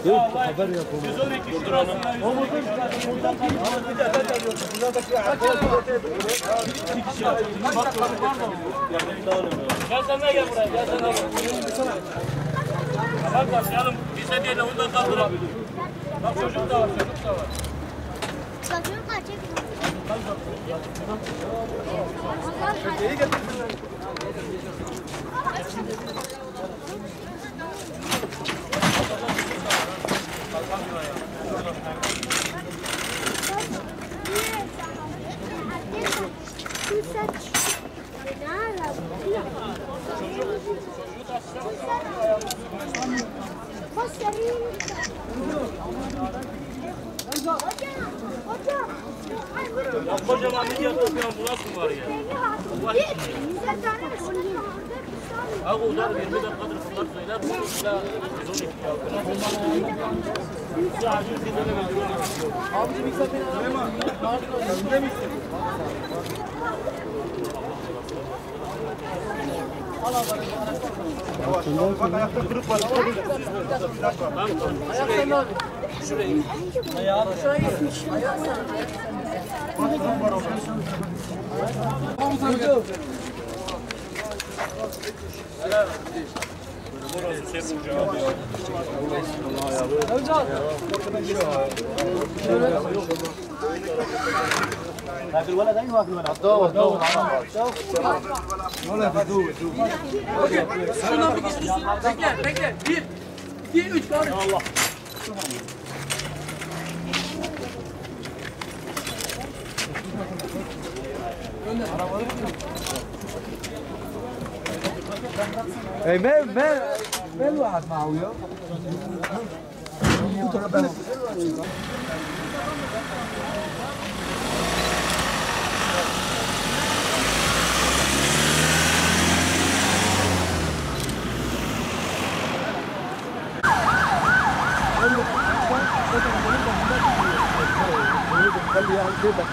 Yok, haber yapalım. 112 lira olsun. Gel sen de gel buraya. Gel sen de gel. Bak başlayalım. Bize değil de ondan kaldıralım. Bak çocuk da var. Çocuk da var. Çocuğun kaçacak. Ya kocaman bir yer tutuyorum. Bu nasıl var ya? Abi uzar 20 dakikadır sular söyler. Bu sular 112 ya. Bu acil sizlere veriyorum. Abicim ilk sefer Süleyman. Önde misin? Bak ayakta kırık var. Ayaklarını abi. Şuraya. Ayağı aşağıya. Ayağı Burası şey bulacağım abi. لكن الولد ايوه في الملعب دور دور ولا بدور Şuradan bir geçmişsin. Bekle, bekle. 1, 2, 3, kaldır. Allah. اي ما الواحد معه وياه خلي يعني كده